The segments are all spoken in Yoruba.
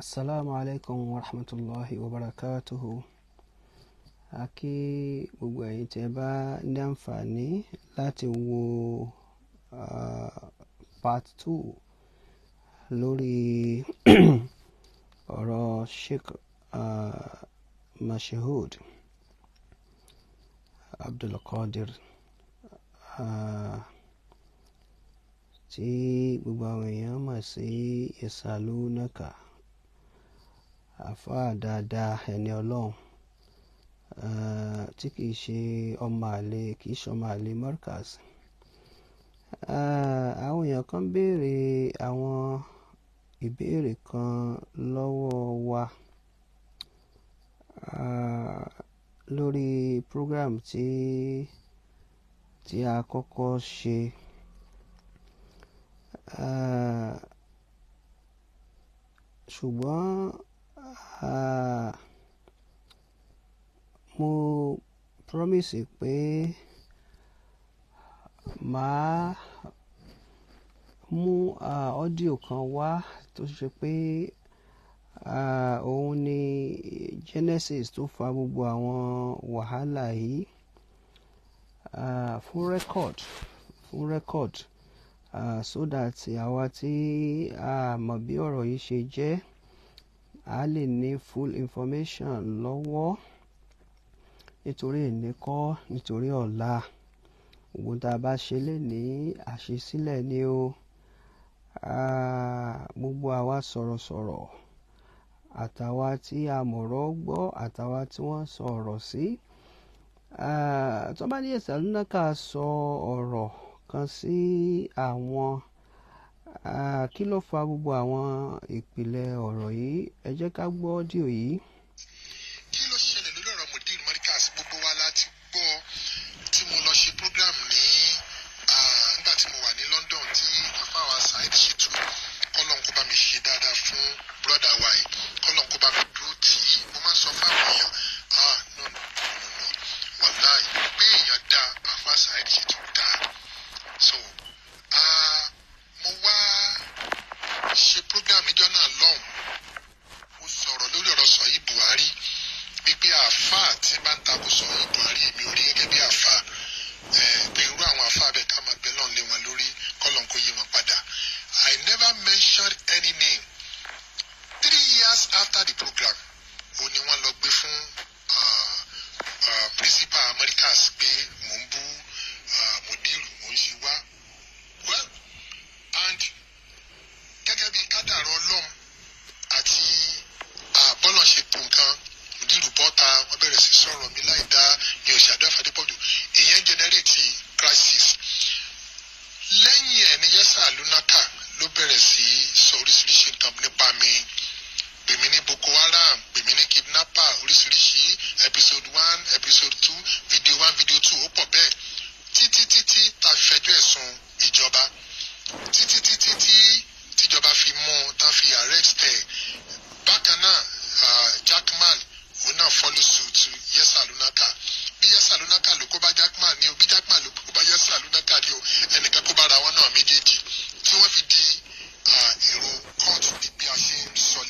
Assalamu alaikum wa rahmatullahi wa barakatuhu. Aki gbogbo ẹ̀yin tí ẹ bá ní àǹfààní láti wo part 2 lórí ọ̀rọ̀ Sheikh Mashhood Abdul Qadir tí gbogbo àwọn èèyàn mọ̀ sí Yas Aluunaka àfáà dáadáa ẹni ọlọ́run tí kìí ṣe ọmọ àlè Markaz. Àwọn èèyàn kan béèrè àwọn ìbéèrè kan lọ́wọ́ wa lórí program tí a kọ́kọ́ ṣe. Ṣùgbọ́n mo promise pé màá mú audio kan wá tó ṣe pé òun ni genesis tó fa gbogbo àwọn wàhálà yìí fún record so that àwa tí a mọ̀ bí ọ̀rọ̀ yìí ṣe jẹ́ a lè ní full information lọ́wọ́ nítorí ìníkọ́ nítorí ọ̀la ogun tá a bá ṣe lè ní àṣesílẹ̀ ni o. Gbogbo àwa sọ̀rọ̀sọ̀rọ̀ àtàwa tí a mọ̀rọ̀ gbọ́ àtàwa tí wọ́n sọ ọ̀rọ̀ sí tó bá ní Yas Aluunaka sọ ọ̀rọ̀ kan sí àwọn kí ló fa gbogbo àwọn ìpìlẹ̀ ọ̀rọ̀ yìí. Ẹ jẹ́ ká gbọ́ audio yìí. Kí ló ṣẹlẹ̀ lórí ọ̀rọ̀ Mudir Markaz? Gbogbo wa láti gbọ́ tí mo lọ ṣe program ní nígbà tí mo wà ní London tí àfáwà Saheed Shittu kọ́lọ́n kó bá mi ṣe dáadáa fún brọ́dà wa yìí, kọ́lọ́n kó bá mi dúró tì í. Mo máa ń sọ fáwọn èèyàn no wàláì pé èèyàn dá àfá Saheed Shittu dá. So mo wá ṣe program níjọ́ náà lọ́hùn, mo sọ̀rọ̀ lórí ọ̀rọ̀ Sọ̀yí Buhari wípé àfáà tí bá ń takò Sọ̀yí Buhari èmi ò rí gẹ́gẹ́ bí àfáà pé irú àwọn àfáà bẹ́ẹ̀ ká máa bẹ lọ́n lé wọn lórí kọ́lọ́n kó yé wọn padà. I never mentioned any name. 3 years after the program ó ní wọ́n lọ gbé fún principal Markaz pé mò ń bú Mudiru mò ń ṣe wá. Well, and gẹ́gẹ́ bí kádàrá Ọlọ́run àti bọ́lọ̀ ṣe kù nǹkan, Mudiru bọ́ta wọ́n bẹ̀rẹ̀ sí sọ̀rọ̀ mi láì dá mi ò ṣàdúrà fún Adepoju, ìyẹn generate crisis. Lẹ́yìn ẹ̀ ní Yas Aluunaka ló bẹ̀rẹ̀ sí sọ oríṣiríṣi nǹkan nípa mi, pè mí ní Boko Haram, pè mí ní kidnapper, oríṣiríṣi episode 1 episode 2 video 1 video 2 ó pọ̀ bẹ́ẹ̀ títí tá a fi fẹjọ́ ẹ̀sùn ìjọba títí tíjọba fi mú tán fi arrest ẹ̀. Bákan náà Jackman òun náà follow suit Yas Aluunaka. Bí Yas Aluunaka ló kó bá Jackman ni o, bí Jackman ló kó bá Yas Aluunaka ni o, ẹnìkan kó bára wọn náà méjèèjì tí wọ́n fi di èrò court ní bí a ṣe ń sọ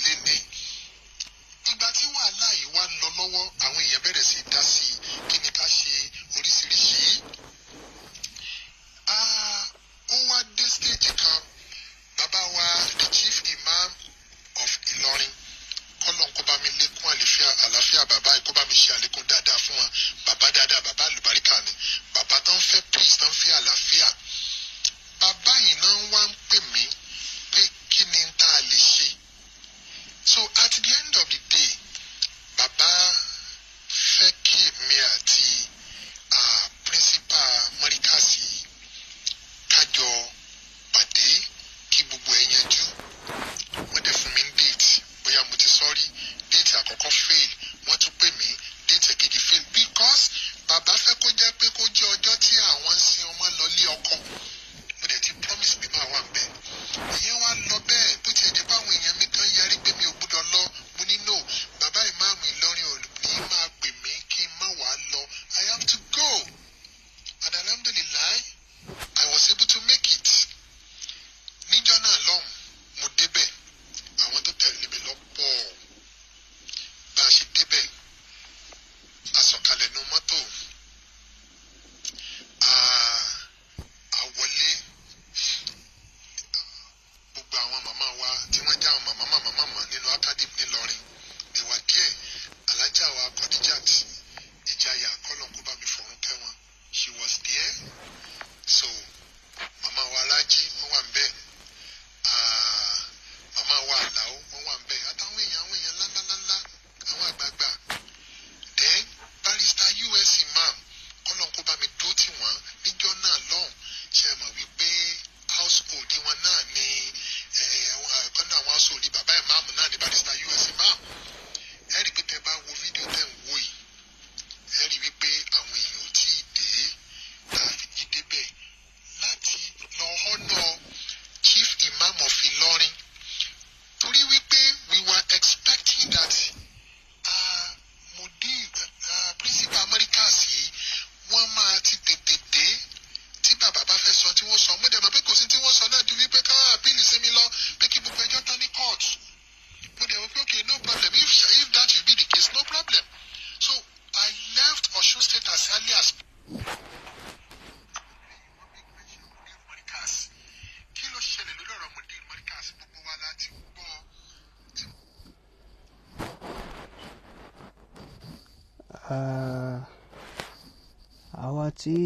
àwa tí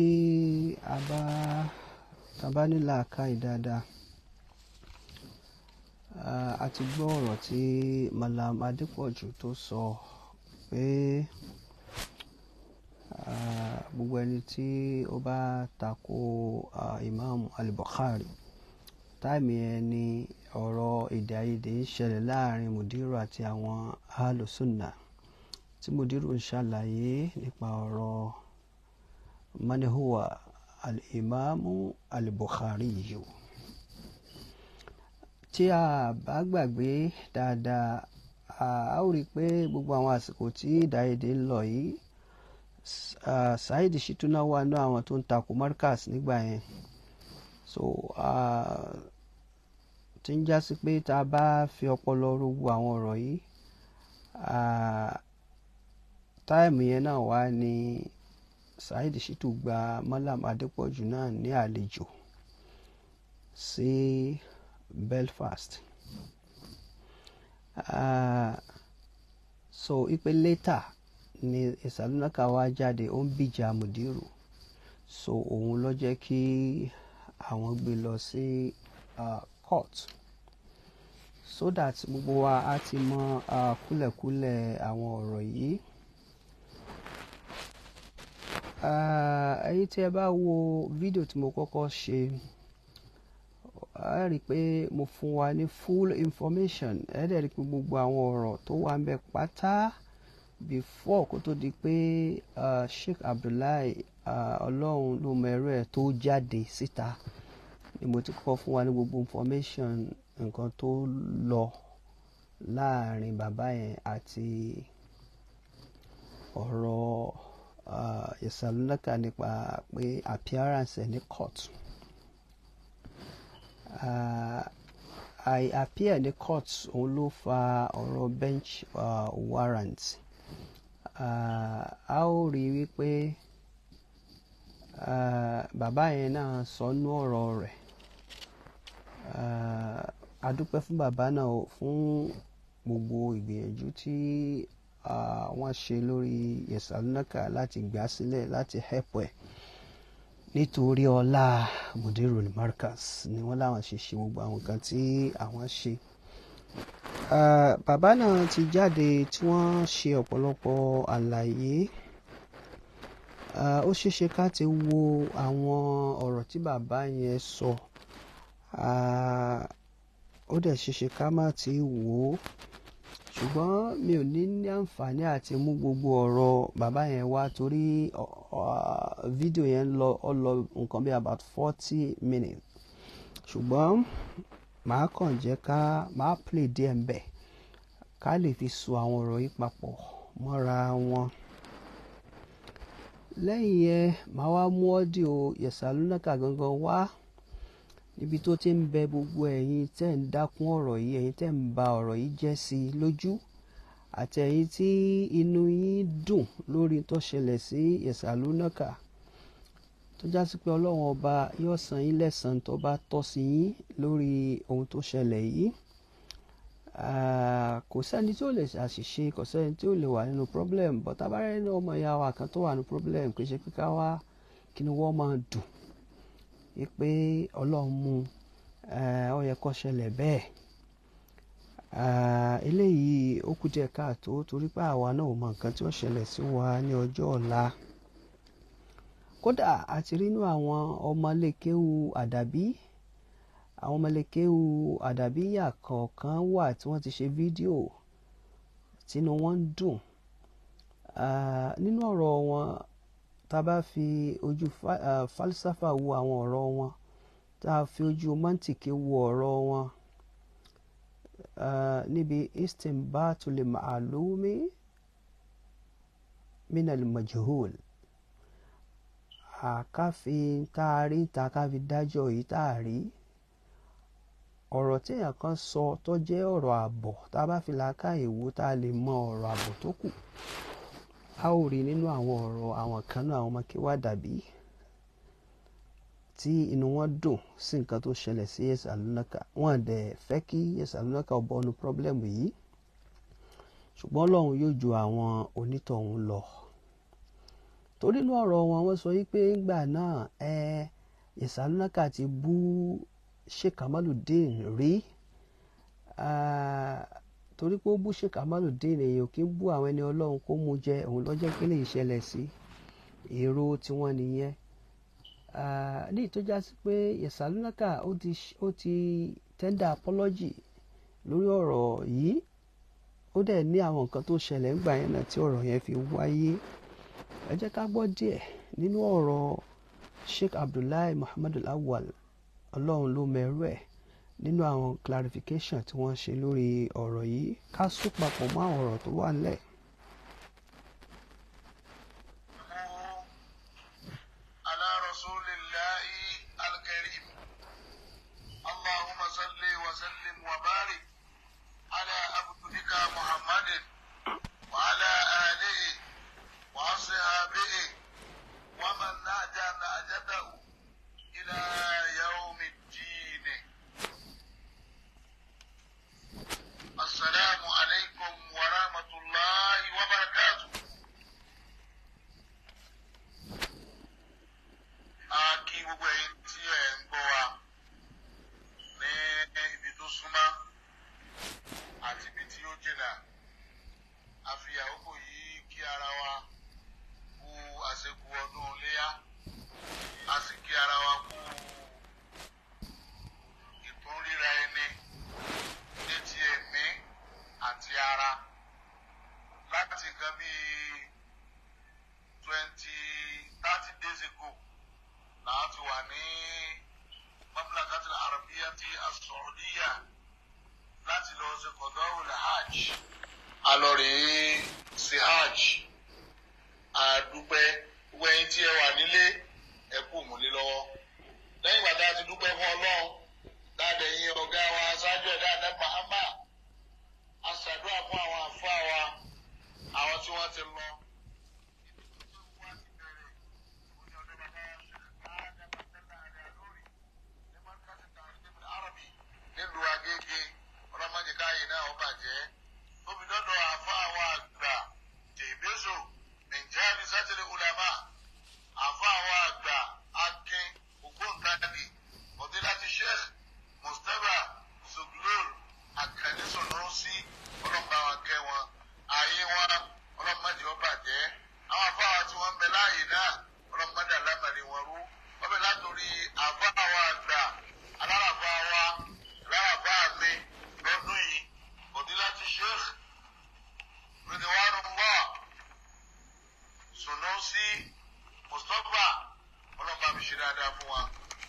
a bá ní làákàyè dáadáa, a ti gbọ́ ọ̀rọ̀ tí MALLAM Adepoju tó sọ pé gbogbo ẹni tí ó bá tako Imam al-Bukhari, táìmì ẹni ọ̀rọ̀ èdè-àìyedè ń ṣẹlẹ̀ láàrin Mudiru àti àwọn Ahlus-Sunnah, tí Mudiru ń ṣàlàyé nípa ọ̀rọ̀ man huwa al-Imamu al-Bukhari yìí. Tí a bá gbàgbé dáadáa, a ó rí i pé gbogbo àwọn àsìkò tí èdè-àìyedè ń lọ yìí, Saheed Shittu náà wà ní àwọn tó ń takò Markaz nígbà yẹn. So tí ń jásí pé tá a bá fi ọpọlọ rogbo àwọn ọ̀rọ̀ yìí, táìmù yẹn náà wá ní Saheed Shittu gba MALLAM Adepoju náà ní àlejò sí Belfast. So ipe later ni Yas Aluunaka wá jáde, ó ń bìjà Mudiru. So òun ló jẹ́ kí àwọn gbé lọ sí court, so that gbogbo wa á ti mọ kúlẹ̀kúlẹ̀ àwọn ọ̀rọ̀ yìí. Ẹ̀yin tí ẹ bá wo fídíò tí mo kọ́kọ́ ṣe, ẹ rí i pé mo fún wa ní full information. Ẹ dẹ̀ rí i pé gbogbo àwọn ọ̀rọ̀ tó wà ń bẹ pátá before kó tó di pé Sheikh Abdullahi OLOHUNLOMOERUE tó jáde síta, ni mo ti kọ́kọ́ fún wa ní gbogbo information nǹkan tó lọ láàrin bàbá yẹn àti ọ̀rọ̀ Yas Aluunaka nípa pé appearance ẹ̀ ní court. Appear ní court òun ló fa ọ̀rọ̀ bench warrant. A ó rí i wípé bàbá yẹn náà sọnú ọ̀rọ̀ rẹ̀. A dúpẹ́ fún bàbá náà fún gbogbo ìgbìyànjú tí wọ́n ṣe lórí Yas Aluunaka láti gbà sílẹ̀, láti help ẹ̀. Nítorí ọlá Mudiru Markaz ni wọ́n láwọn ṣe gbogbo àwọn nǹkan tí àwọn ṣe. Bàbá náà ti jáde tí wọ́n ṣe ọ̀pọ̀lọpọ̀ àlàyé. Ó ṣeéṣe ká ti wo àwọn ọ̀rọ̀ tí bàbá yẹn sọ. Ó dẹ̀ ṣeéṣe ká má ti wò ó. Ṣùgbọ́n mi ò ní àǹfààní àti mú gbogbo ọ̀rọ̀ bàbá yẹn wá, torí fídíò yẹn lọ nǹkan bí about 40 minutes. Ṣùgbọ́n màá kàn jẹ́ máa play díẹ̀ ń bẹ̀ ká lè fi so àwọn ọ̀rọ̀ yìí papọ̀ mọ́ra wọn. Lẹ́yìn yẹn, màá wá mú ọ́díò Yas Aluunaka gangan wá, níbi tó ti ń bẹ gbogbo ẹ̀yin tẹ́ ń dákún ọ̀rọ̀ yìí, ẹ̀yin tẹ́ ń ba ọ̀rọ̀ yìí jẹ́ sí i lójú, àti ẹ̀yin tí inú yín dùn lórí tó ṣẹlẹ̀ sí Yas Aluunaka, tó já sí pé Ọlọ́run ọba yóò san yín lẹ́san tó bá tọ́ sí yín lórí ohun tó ṣẹlẹ̀ yìí. Kò sẹ́ni tí ó lè ṣàṣìṣe, kò sẹ́ni tí ó lè wà nínú problem, but abárẹ́ ní ọmọ ìyá wa kan tó wà nínú problem, kì í ṣe pé ká wá kí ni wọ́n máa dùn pé Ọlọ́run mú ó yẹ kó ṣẹlẹ̀ bẹ́ẹ̀. Eléyìí ó kù díẹ̀ káàtó, torí pé àwa náà ò mọ nǹkan tí ó ṣẹlẹ̀ sí wa ní ọjọ́ ọ̀la. Kódà àti rínú àwọn ọmọlékéwu àdàbí, àwọn ọmọlékéwu àdàbíyà kọ̀ọ̀kan wà tí wọ́n ti ṣe fídíò tínú wọn ń dùn. Nínú ọ̀rọ̀ wọn, tá a bá fi ojú falsafa wo àwọn ọ̀rọ̀ wọn, tá a fi ojú mantiki wo ọ̀rọ̀ wọn, níbi istinbatul ma'lumi minal majhul, àkáfi táàrí ká fi dájọ́ yìí táàrí. Ọ̀rọ̀ tí èèyàn kan sọ tó jẹ́ ọ̀rọ̀ àbọ̀, tá a bá fi làákàyè wò, tá a lè mọ ọ̀rọ̀ àbọ̀ tó kù. A ó rí nínú àwọn ọ̀rọ̀ àwọn kan náà, àwọn ọmọ kéwà dàbí, tí inú wọn dùn sí nǹkan tó ṣẹlẹ̀ sí Yas Aluunaka. Wọ́n dẹ̀ fẹ́ kí Yas Aluunaka ó bọ́nu problem yìí. Ṣùgbọ́n Ọlọ́run yóò ju àwọn onítọ̀hún lọ. torí inú ọ̀rọ̀ wọn wọ́n sọ wípé ńgbà náà Yas Aluunaka ti bú Sheikh Kamaluddin rí torí pé ó bú Sheikh Kamaluddin èèyàn kì í bú àwọn ẹni ọlọ́run kó mú jẹ òun lọ́jọ́ kí lè ṣẹlẹ̀ sí èrò tiwọn nìyẹn ní ìtọ́já sí pé Yas Aluunaka ó ti tender apology lórí ọ̀rọ̀ yìí ó dẹ̀ ní àwọn nǹkan tó ṣẹlẹ̀ ńgbà yẹn náà tí ọ̀rọ̀ yẹn fi wáyé ẹ jẹ́ ká gbọ́ díẹ̀ nínú ọ̀rọ̀ Sheikh Abdullahi Muhammadu Awwal ọlọ́run ló mẹ́rù ẹ̀ nínú àwọn clarification tí wọ́n ṣe lórí ọ̀rọ̀ yìí ká sún papọ̀ mọ́ àwọn ọ̀rọ̀ tó wà nílẹ̀. AL-ILORY sí hajj àdúpẹ́ wẹ́yìn tí ẹ wà nílé ẹ kú múlé lọ́wọ́ lẹ́yìn ìgbà tá a ti dúpẹ́ fún Ọlọ́run dáadẹ́ yín ọ̀gá wa aṣáájú ẹ̀dá àdá Muhammad aṣàdúrà fún àwọn àfáà wa àwọn tí wọ́n ti lọ. nílùú Agége ọlọ́mọdé káyé náà ó bàjẹ́ tóbi dọ́dọ̀ àfáà wa àgbà tèbéso nìjáàbí sátẹ̀lẹ̀ ulama àfáà wa àgbà akin ògbóǹkadì ọ̀dẹ́láti Sheikh Mustapha Zuglul akẹ́lẹ́sọ̀ náà sí ọlọ́mọba wa kẹ́ wọn ayé wọn ọlọ́mọdé ó bàjẹ́ àwọn àfáà wa tí wọ́n ń bẹ láàyè náà ọlọ́mọdé alámàlẹ̀ wọn rú wọ́n bẹ látòrí àfáà wa àgbà aláràfáà wa aláràfáà mi lọ́dún yìí ọ̀dẹ́láti Sheikh Ridwanullah Sunusi Mustapha ọlọ́mọba mi ṣe dáadáa fún wa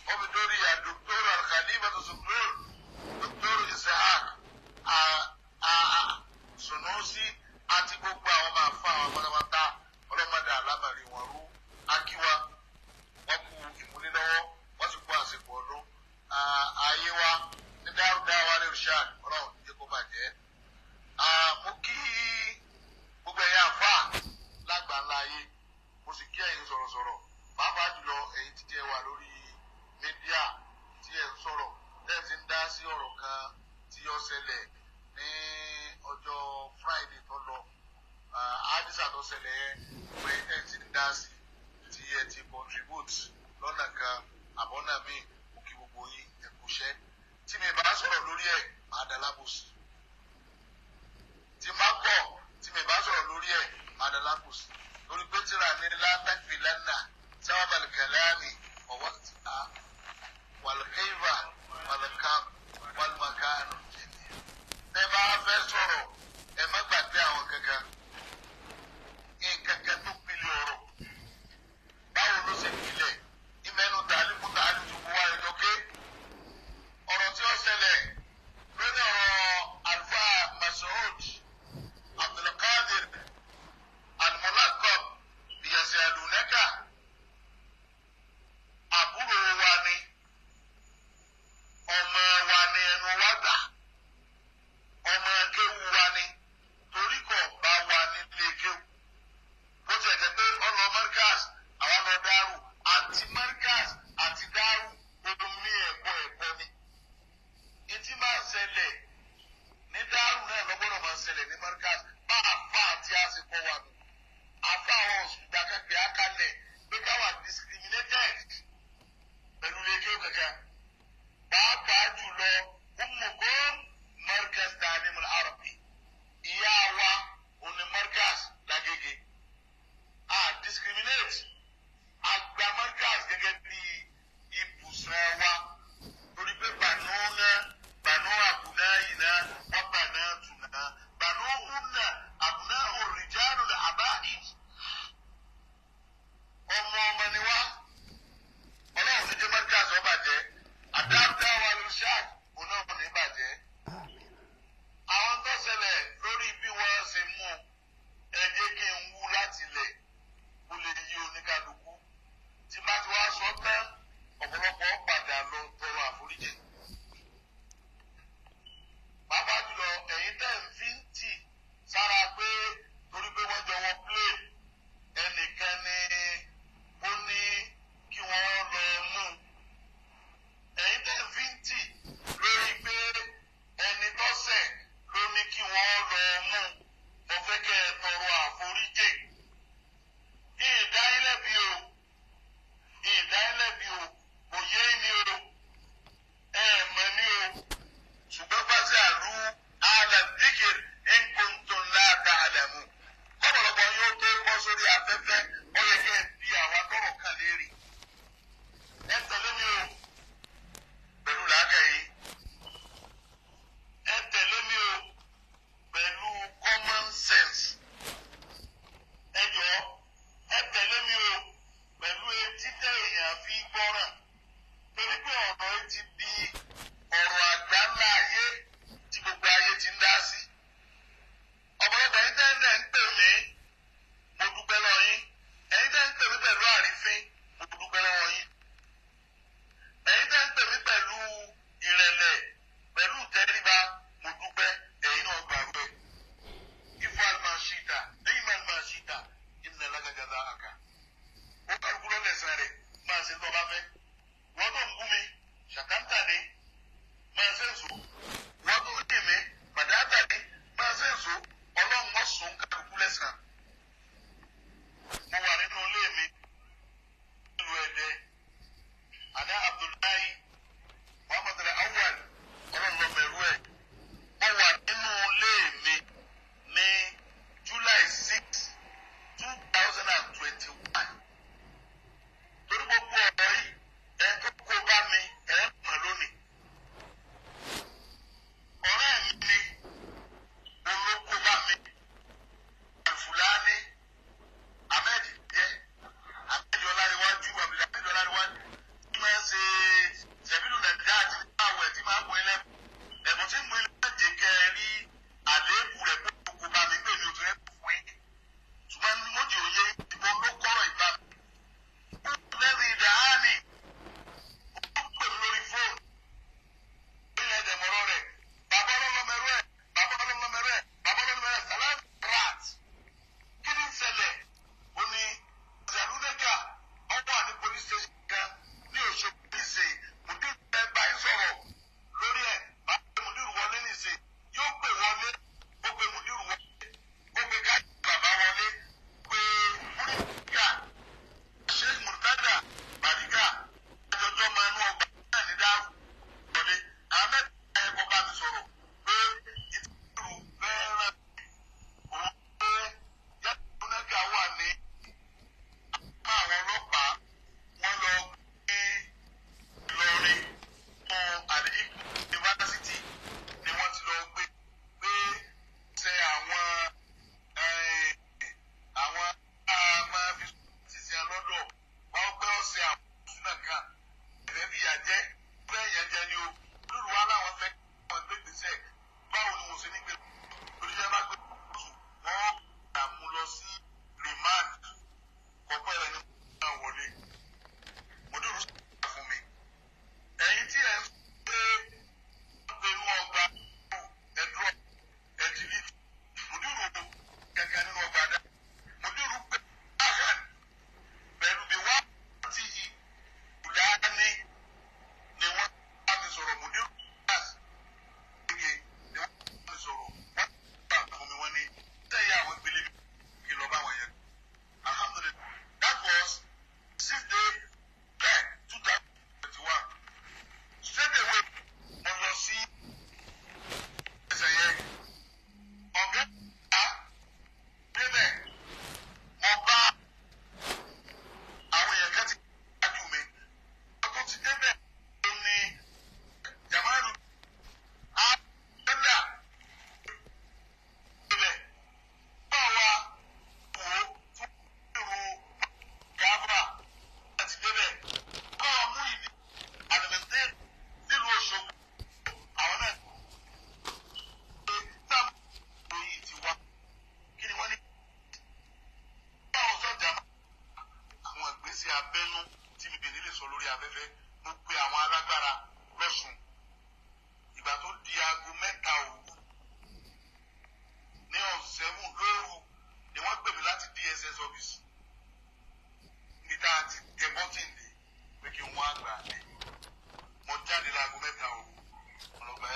wọ́n fi dórí Dr. Al-Khalifatu Zuglul Dr. Ishaq Sunusi àti gbogbo àwọn máa fa àwọn pátápátá ọlọ́mọdé alámàrí wọn rú akíwa wọ́n kú ìmúnilọ́wọ́ wọ́n sì kú àsìkò ọdún ayé wa ní dáadáa ní Rishad ọlọ́run jẹ́ kó bàjẹ́. Mo kí gbogbo ẹ̀yà àfà lágbàńlá ayé mo sì kí ẹ̀yin sọ̀rọ̀sọ̀rọ̀ pàápàá jùlọ ẹ̀yin tí ẹ wà lórí mídíà tí ẹ ń sọ̀rọ̀ tẹ́ẹ̀ ti ń dá sí ọ̀rọ̀ kan tí ó ṣẹlẹ̀ ní ọjọ́ Friday tó lọ àdìsá tó ṣẹlẹ̀ yẹn pé ẹ ti ń dá sí tí ẹ ti contribute lọ́nà kan àbọ̀nà míì mo kí gbogbo yín ẹ kú iṣẹ́ tí mi bá sọ̀rọ̀ lórí ẹ̀ máa dá lábòsí tí má kọ̀ tí mi bá sọ̀rọ̀ lórí ẹ̀ máa dá lábòsí lórí pé tíra ní látàkì lánàá sábàbàlì kàlámì ọ̀wọ́ ti ta wàlùkẹ́yìnbà wàlùkàm wàlùmàkánù jẹ̀ni. ẹ bá fẹ́ sọ̀rọ̀ ẹ má gbàgbé àwọn kankan nǹkankan tó pilẹ̀ ọ̀rọ̀ báwo ló ṣe pilẹ̀ ìmẹ́nu tààlímù tààlímù tó wà lókè ọ̀rọ̀ tí ó ṣẹlẹ̀ lórí ọ̀rọ̀ Alfa Masoud Abdulkadir Al-Mulaqab bi Yas Aluunaka àbúrò wa ni ọmọ wa ni ẹnu wa gbà ọmọ kéwu wa ni torí kò bá wa nílé kéwu bó ti ẹ̀jẹ̀ pé ọlọ Markaz àwa lọ Daaru àti Markaz àti Daaru ohun ní ẹ̀kọ́ ni etí máa ń ṣẹlẹ̀ ní Daaru náà lọ́gbọ́dọ̀ máa ń ṣẹlẹ̀ ní Markaz bá a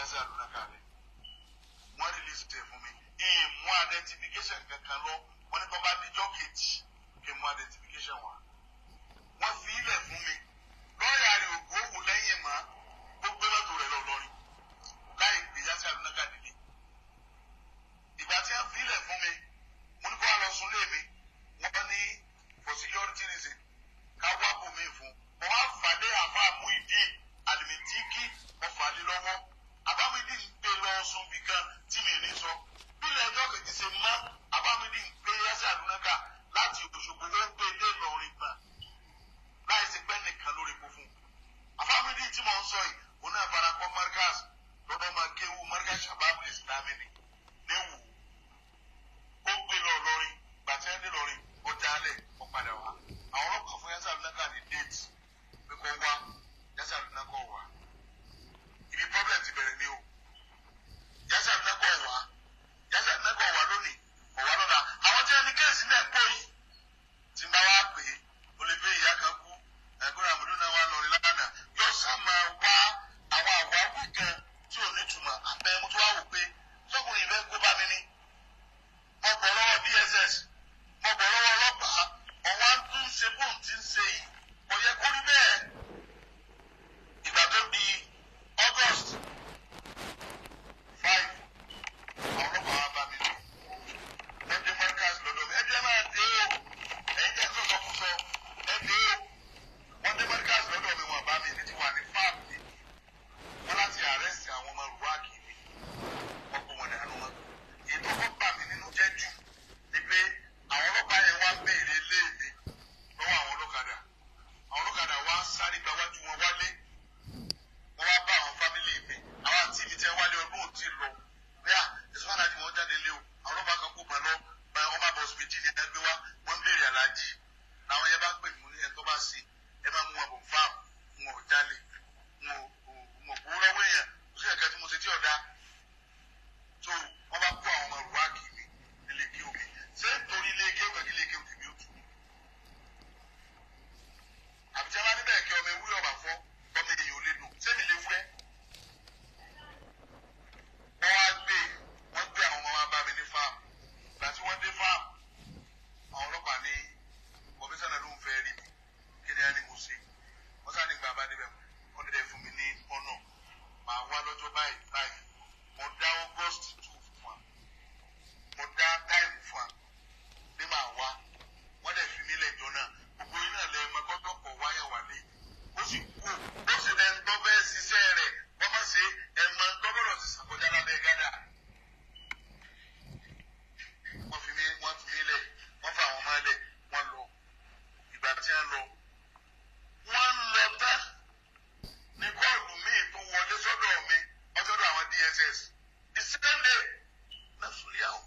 Yas Aluunaka Ati. Wọ́n release it fún mi. ìmú identification kankan lọ wọ́n ní bọ́bá díjọ́ kejì kí n mú identification wá. Wọ́n fi ilẹ̀ fún mi lọ́ọ̀yà rẹ̀ ògùn òwò lẹ́yìn mọ́ ó gbé mọ́tò rẹ̀ lọ lọ́rin láì gbé Yas Aluunaka délé. Ìgbà tí wọ́n fi ilẹ̀ fún mi mo ní kó wá lọ sùn lé mi wọ́n ní for security reason ká wá bò mí fún wọ́n wá fàdé àfa Muidi Alimitiki wọ́n fàdé lọ́wọ́ Abamidi ń gbé lọ sùn bìkan tí mi ní sọ bí ilẹ̀ ẹjọ́ kejì ṣe mọ́ Abamidi ń gbé Yas Aluunaka láti Òṣogbo ó gbé ilé Ìlọrin gbà láì sí pẹ́ nìkan lórí epo fún Abamidi tí mo ń sọ yìí òun náà fara kọ́ Markaz lọ́dọ̀ máa kéwu Markaz Shabab Islami ní wù ó gbé lọ lọ́rin gbàtẹ́ ní lọ́rin ó jálẹ̀ ó padà wá àwọn ọlọ́pàá fún Yas Aluunaka ní déètì pé kó wá Yas Aluunaka wá ibi problem ti bẹ̀rẹ̀ ní o Yas Aluunaka wá Yas Aluunaka wá lónìí ọ̀wá lọ́la àwọn tí wọ́n ní kéèsì náà pọ̀ yìí tí ń bá wá pè é ó lè gbé ìyá kan kú ẹ̀gbọ́n àmúdú náà wà lọ́rin lánàá yóò sá máa wá àwọn àwáwí kan tí ò ní túmọ̀ àbẹ́ mo tún wá wò pé sọ́kùnrin ìfẹ́ kó bá mi ní mo bọ̀ lọ́wọ́ DSS mo bọ̀ lọ́wọ́ ọlọ́pàá ọ̀wá ń tún ṣe bóun ti ń ṣe yìí kò yẹ kó rí bẹ́ẹ̀ ìgbà tó di August 5 àwọn ọlọ́pàá wá bá mi lọ wọ́n dé Markaz lọ́dọ̀ mi ẹgbẹ́ máa dé o ẹ̀yin tẹ́ sọ̀sọ̀ kú sọ ẹ dé o wọ́n dé Markaz lọ́dọ̀ mi wọ́n bá mi ní ti wà ní fáàmù mi wọ́n láti àrẹ́sì àwọn ọmọ rúwáàkì mi wọ́n kó wọn dànù wọn ètò ọkọ̀ bà mí nínú jẹ́ jù ni pé àwọn ọlọ́pàá yẹn wá béèrè léèmí lọ́wọ́ àwọn ọlọ́kadà wá sáré gbáwájú wọn wálé wọ́n wá bá àwọn fámìlì mi àwọn àti mi tẹ́ wálé ọdún ò tí lọ bẹ́ẹ̀ ẹ̀sùn wọn láti wọ́n jáde lé o àwọn ọlọ́pàá kan kó bọ̀ lọ ọmọ bọ̀sù méjì ní ẹgbẹ́ wa wọ́n béèrè aláàjì làwọn yẹn bá pè mí ní ẹni tó bá ṣe ẹ máa mú wọn bọ̀ fáàmù wọn ò jálè wọn ò gbowó lọ́wọ́ èèyàn kò sí ẹ̀ka tí mo ṣe tí ọ̀dà tó wọ́n bá kó àwọn ọmọ rúwáàkì mi nílé kí omi ṣé nítorí ilé kí omi ilé kí omi mi ò tù àbí tí a bá níbẹ̀ kí ọmọ ewúrẹ́ ọ̀bà fọ́ ọmọ èèyàn ò lè dùn sẹ́mi lè wúrẹ́ wọ́n gbé àwọn ọmọ wa bá mi ní fáàmù ìgbà tí wọ́n dé fáàmù àwọn ọlọ́pàá ní kọmíṣánná ló ń fẹ́ rí mi kí ni a ní mo ṣe wọ́n sáré gba bá níbẹ̀ wọ́n dẹ̀ fún mi ní ọ̀nà màá wá lọ́jọ́ báyìí mo dá August 2 fún wa mo dá táìmù fún wa ní màá wá wọ́n dẹ̀ fi mí lẹ́jọ́ náà gbogbo iná lẹ́yìn mọ́ kọ́tọ́pọ̀ wáyà wálé ó sì kú ó sì lẹ́nu tó bẹ́ẹ̀ ṣiṣẹ́ rẹ̀ wọ́n mọ̀ sí ẹ̀mọ́ tọ́gbọ́dọ̀ ti ṣàkójá lábẹ́ gádà wọ́n fi mí lẹ̀ wọ́n fa àwọn ọmọ lẹ̀ wọ́n lọ ìgbà tí wọ́n lọ tán ní kọ́ọ̀lù míì tó wọlé sọ́dọ̀ mi ọjọ́dọ̀ àwọn DSS the same day náà sórí àwọn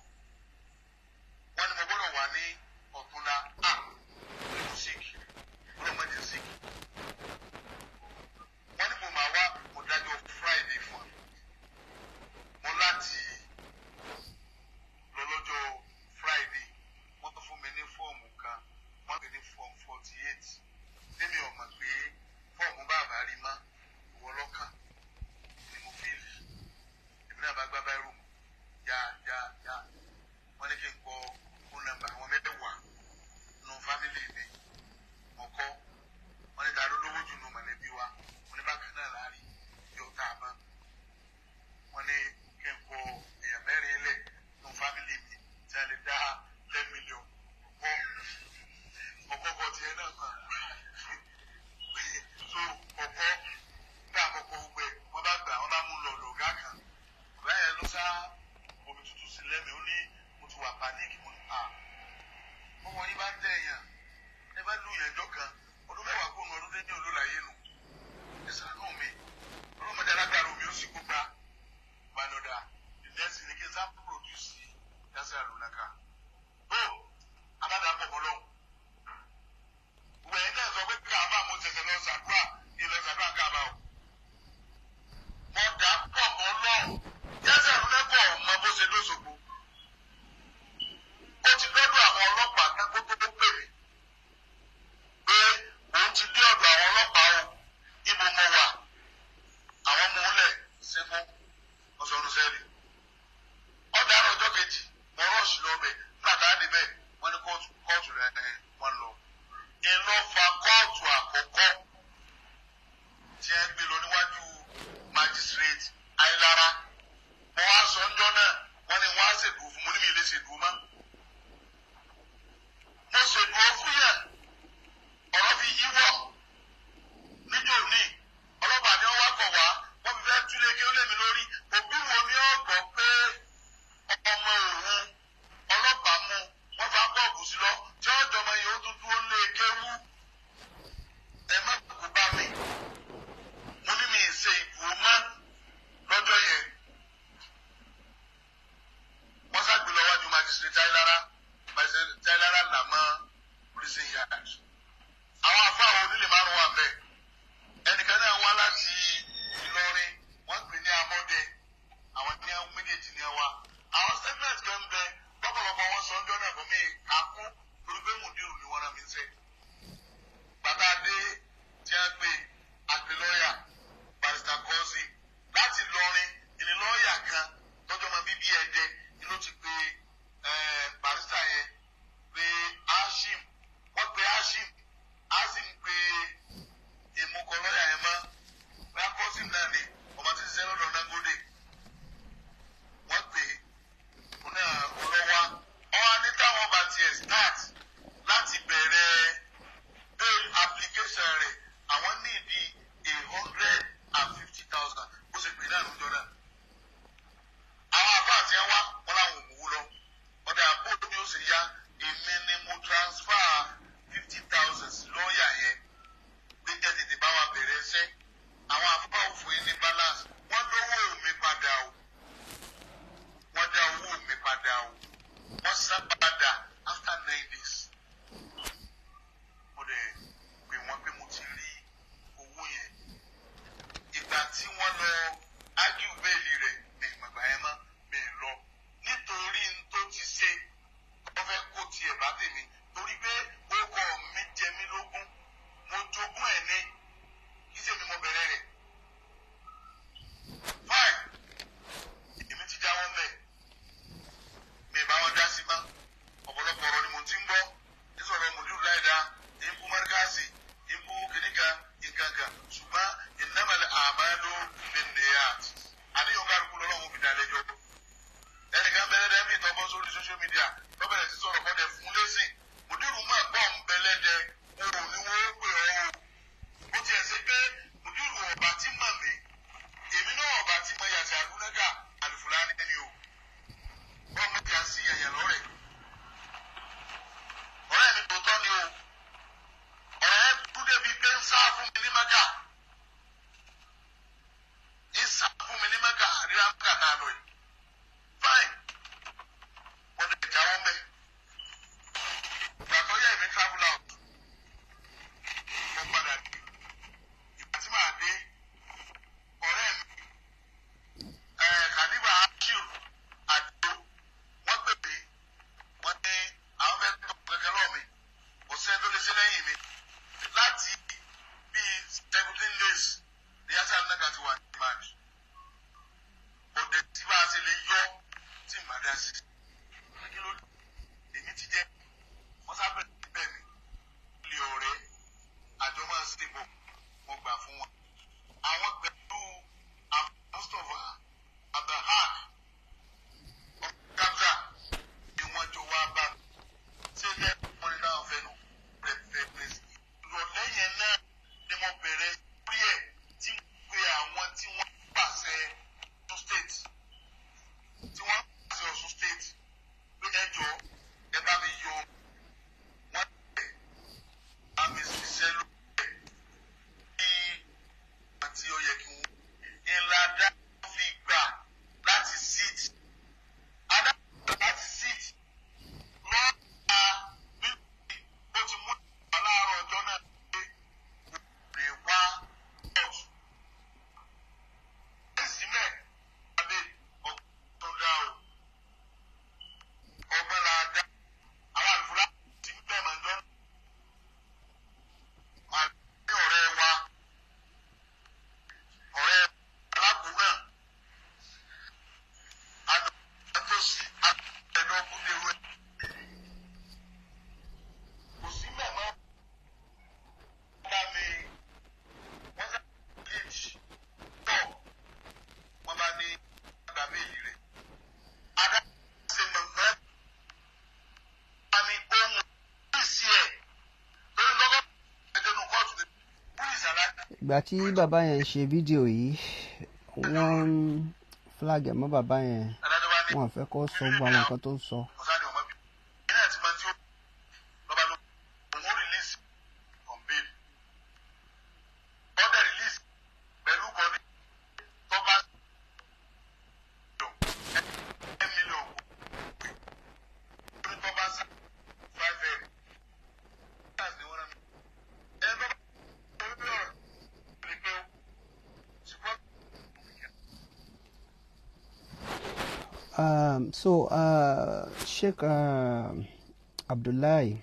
wọ́n ní mo gbọ́dọ̀ wà ní ọ̀túnla nínú síkì ọlọ́mọdé síkì wọ́n ní mo máa wá mo dájọ́ Friday fún mo láti lọ lọ́jọ́ Friday wọ́n tó fún mi ní fọ́ọ̀mù kan wọ́n pè ní fọ́ọ̀mù 48 tẹ́mi ọ̀mọ̀ pé fọ́ọ̀mù bàbá rí má ìwọ lọ́kàn ni mo fíìlì èmi náà bá gbá báírò yá wọ́n ní kí n kọ fóònù nọ́mbà àwọn mẹ́tẹ̀ẹ̀wá nù fámìlì mi ọkọ wọ́n ní dàrú lówó jù nù mọ̀lẹ́bí wa wọ́n ní bákan náà láàrin yóò tá a mọ́ wọ́n ní kí n kọ èèyàn mẹ́rin lẹ̀ nù fámìlì mi tí a lè dá 10 million ọkọ̀ tiẹ̀ náà kan so ọkọ̀ tá a kọ́kọ́ gbẹ wọ́n bá gbà wọ́n bá mú lọ lọ́gá kan ọ̀gá yẹn ló sá omi tútù sí lẹ́mìí ó ní mo ti wà panic mo ní ọmọ yín bá ń tẹ̀ èèyàn ẹ bá lù yẹn jọ kan ọdún mẹ́wàá kó nu ọdún dé ní olólayé nù ẹ ṣàánú mi ọlọ́mọdé alágbára omi ó sì kó gbá gbanọ̀dà the next thing again sá produce Yas Aluunaka abádàá pọ̀ mọ́ lọ́wọ́ wẹ̀yìn náà sọ pé káàbà mo tẹ̀sẹ̀ lọ sàdúrà ilẹ̀ sàdúrà káàbà o mo dà pọ̀ mọ́ lọ́wọ́ Yas Aluunaka ọmọ bó ṣe lóṣogbo ó ti lọ́dọ̀ àwọn ọlọ́pàá kákó tó pè mí pé òun ti dé ọ̀dọ̀ àwọn ọlọ́pàá o ibo mo wà àwọn mú un lẹ̀ sẹ́kún ọ̀sọ̀rùn sẹ́ẹ̀lì ọ̀daràn ọjọ́ kejì ṣèdúró mọ́. Mo ṣèdúró fún yẹn ọ̀rọ̀ fi yíwọ́ níjọ́ ní ọlọ́pàá ni wọ́n wá kọ̀ wá wọ́n fi fẹ́ túlé kí ó lé mi lórí òbí wo ni ó gbọ́ pé ọmọ òun ọlọ́pàá mú wọ́n fa bọ́ọ̀bù sí lọ tí ọ̀dọ́ ọmọ yìí ó tún dúró lé kéwú ẹ má kó bá mi mo ní mi ṣe ìdúró mọ́ lọ́jọ́ yẹn wọ́n ṣàgbé lọ wájú magistrate Táílára làmọ́ prison yard àwọn afáwọn onílé márùn-ún wà bẹ́ẹ̀ ẹnìkan náà wá láti Ìlọrin wọ́n pè ní Amọ́dẹ àwọn ní àwọn méjèèjì ní wa àwọn statement kan bẹ lọ́pọ̀lọpọ̀ wọn sọ ọjọ́ náà fún mi àkú torí pé mùdírù ni wọ́n rán mi sẹ́ bàbá adé tí wọ́n gbé àgbẹ̀ lọ́ọ̀yà barrister Kọ́sì láti Ìlọrin ìní lọ́ọ̀yà kan tọ́jọ́ máa bíbí Ẹdẹ ni ló ti pé barrister yẹn pé Hashim wọ́n pe Hashim pé ìmúkọ lọ́ọ̀yà yẹn mọ́ bóyá Kọ́sì náà ni ọmọ tí ń ṣiṣẹ́ lọ́dọ̀ Nagode wọ́n pè é ọlọ́wà ọ̀hún ní táwọn bá tiẹ̀ start láti bẹ̀rẹ̀ bail application rẹ̀ àwọn ní ìdí 150,000 bó ṣe pè náà lójọ́ náà. àwọn àbá àti ẹ̀ wá wọn làwọn òmùwú lọ ọ̀dà àbóòdù ni ó ṣe yá èmi ni mo transfer 50,000 sí lọ́ọ̀yà yẹn pé jẹ́ tètè bá wa bẹ̀rẹ̀ iṣẹ́ àwọn àbúrò òfin yìí ní balance wọ́n lówó mi padà o wọ́n dá owó mi padà o wọ́n sá padà after 9 days mo dẹ̀ pè wọ́n pé mo ti rí owó yẹn ìgbà tí wọ́n lọ ágíù bẹ́ẹ̀lì rẹ̀ ní ìgbàgbà yẹn mọ́ mi lọ nítorí n tó ti ṣe wọ́n fẹ́ kó tiẹ̀ bá tèmi torí pé orúkọ mi jẹ mí lógún mo jogún ẹ̀ ní kí sèmi mo bẹ̀rẹ̀ rẹ̀ fine èmi ti já wọn bẹ́ẹ̀ mi bá wọn dá sí mọ́ ọ̀pọ̀lọpọ̀ ọ̀rọ̀ ni mo ti ń gbọ́ nísọ̀rọ̀ mùdírù láìda ìbú márkàsì ìbú kìnìkà ìgàgà ṣùgbọ́n innamal a'malu binniyat àníyàn kálukú lọ́wọ́ fi dá lẹ́jọ́ ẹnìkan bẹ̀rẹ̀ dẹ́mí ìtọ́bọ́ sórí social media lọ́bẹ̀rẹ̀ sí sọ̀rọ̀ kọ́dẹ̀ fún lẹ́sìn mùdírù máa gbọ́ ń bẹ̀lẹ́dẹ̀ òun ni wọ́n pè ọ́ bó tiẹ̀ ṣe pé mùdírù ọ̀bà tí mà mí èmi náà ọ̀bà tí mo Yas Aluunaka Al-Fulani ni o wọ́n mú jà sí yẹ̀yẹ̀ lọ́rẹ̀ ọ̀rẹ́ mi tòótọ́ ni o ọ̀rẹ́ kú débi pé ń sá fún mi ní Mẹ́kà ń sá fún mi ní Mẹ́kà àríwá Mẹ́kà náà lọ yìí fine wọ́n lè jáwọ́ mẹ́ ìgbà tí bàbá yẹn ṣe fídíò yìí wọ́n flag ẹ̀ mọ́ bàbá yẹn, wọ́n fẹ́ kó sọ gbogbo àwọn nǹkan tó ń sọ. Sheikh Abdullahi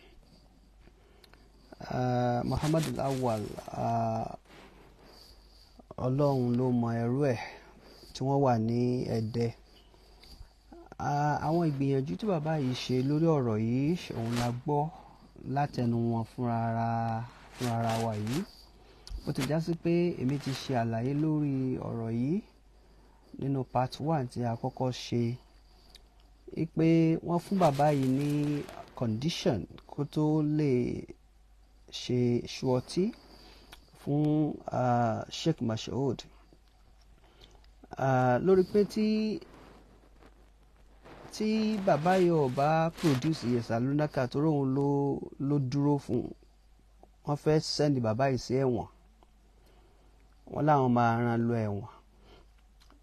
Muhammad Awwal Ọlọ́hunlómọẹrú ẹ̀ tí wọ́n wà ní Ẹdẹ, àwọn ìgbìyànjú tí bàbá yìí ṣe lórí ọ̀rọ̀ yìí òun la gbọ́ látẹnu wọn fúnra ara wa yìí. Ó ti já sí pé èmi ti ṣe àlàyé lórí ọ̀rọ̀ yìí nínú part 1 tí a kọ́kọ́ ṣe, pé wọ́n fún bàbá yìí ní condition kó tó lè ṣe ṣuọtí fún Sheikh Mashood lórí pé tí bàbá yìí ò bá produce Yas Aluunaka torí òun ló dúró fún, wọ́n fẹ́ send bàbá yìí sí ẹ̀wọ̀n, wọ́n láwọn máa rán lọ ẹ̀wọ̀n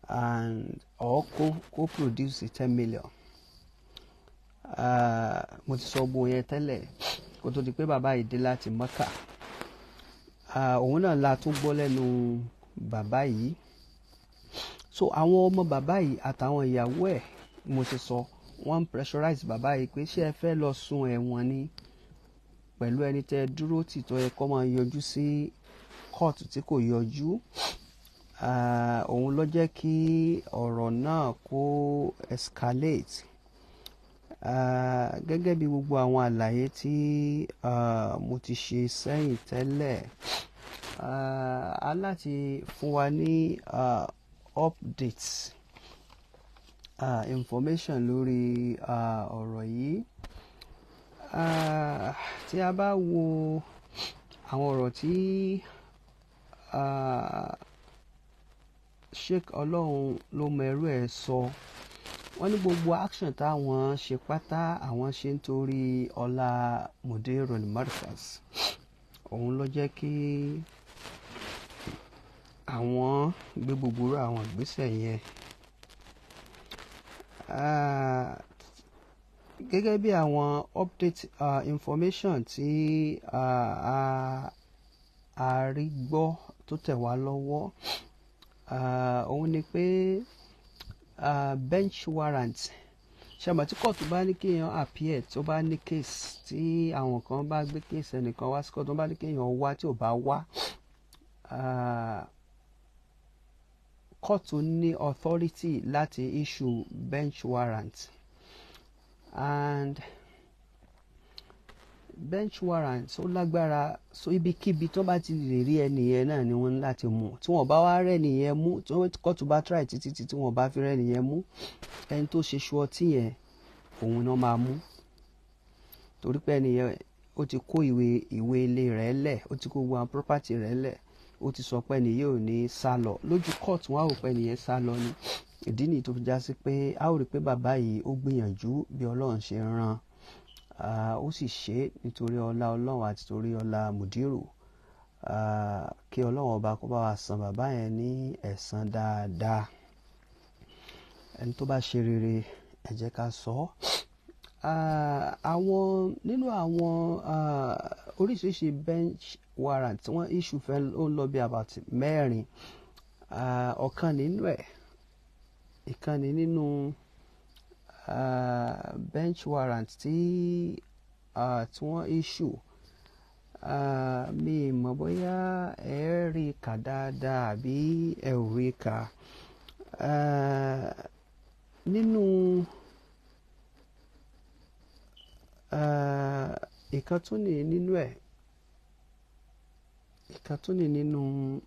and kó produce 10 million. Mo ti sọ gbogbo yẹn tẹ́lẹ̀ kó tó di pé bàbá yìí dé láti Mẹ́kà. Òun náà la tún gbọ́ lẹ́nu bàbá yìí. So àwọn ọmọ bàbá yìí àtàwọn ìyàwó ẹ̀, mo ṣe sọ, wọ́n pressurize bàbá yìí pé ṣé ẹ fẹ́ lọ sùn ẹ̀wọ̀n ni pẹ̀lú ẹni tẹ́ dúró tì tó yẹ kó máa yọjú sí kóòtù tí kò yọjú. Òun ló jẹ́ kí ọ̀rọ̀ náà kó escalate. Gẹ́gẹ́ bí gbogbo àwọn àlàyé tí mo ti ṣe sẹ́yìn tẹ́lẹ̀, aláti fún wa ní updates information lórí ọ̀rọ̀ yìí. Tí a bá wo àwọn ọ̀rọ̀ tí Sheikh Ọlọ́hunlómọẹrú ẹ̀ sọ, wọ́n ní gbogbo action táwọn ṣe pátá àwọn ṣe nítorí ọlá Mudirul Markaz. Òun ló jẹ́ kí àwọn gbé gbogbo àwọn ìgbésẹ̀ yẹn. Gẹ́gẹ́ bí àwọn update information tí a rí gbọ́ tó tẹ̀ wá lọ́wọ́, òun ni pé bench warrant, ṣàmà tí kóòtù bá ní kéèyàn appear, tó bá ní case tí àwọn kan bá gbé case ẹnìkan wá sí kóòtù, tó bá ní kéèyàn wá tí ò bá wá, kóòtù ní authority láti issue bench warrant. And bench warrant ó lágbára, so ibikíbi tó bá ti lè rí ẹnìyẹn náà ni wọ́n ní láti mú. Tí wọ́n bá wá rẹ́ ẹnìyẹn mú, tí kóòtù bá try títí tí wọ́n bá fi rẹ́ ẹnìyẹn mú, ẹni tó ṣe ṣuọtí yẹn òun náà máa mú. Torí pé ẹnìyẹn ó ti kó ìwé ilé rẹ̀ lẹ̀, ó ti kó gbogbo àwọn property rẹ̀ lẹ̀, ó ti sọ pé ẹnìyẹn ò ní sá lọ. Lójú kóòtù wọn á rò pé ẹnìyẹn sá lọ ni. Ìdí nìyí tó fi já sí pé a ó rí pé bàbá yìí ó gbìyànjú bí Ọlọ́run ṣe rán, ó sì ṣe nítorí ọlá Ọlọ́run àti torí ọlá Mudiru. Kí Ọlọ́run ọba kó bá wa san bàbá yẹn ní ẹ̀san dáadáa. Ẹni tó bá ṣe rere ẹ jẹ́ ká sọ. Nínú àwọn oríṣiríṣi bench warrant tí wọ́n issue fẹ́ ó lọ bí about 4. Ọ̀kan nínú bench warrant tí wọ́n issue, mi mọ̀ bóyá ẹ rí kà dáadáa àbí ẹ ò rí kà. Nínú ìkan tún ní nínú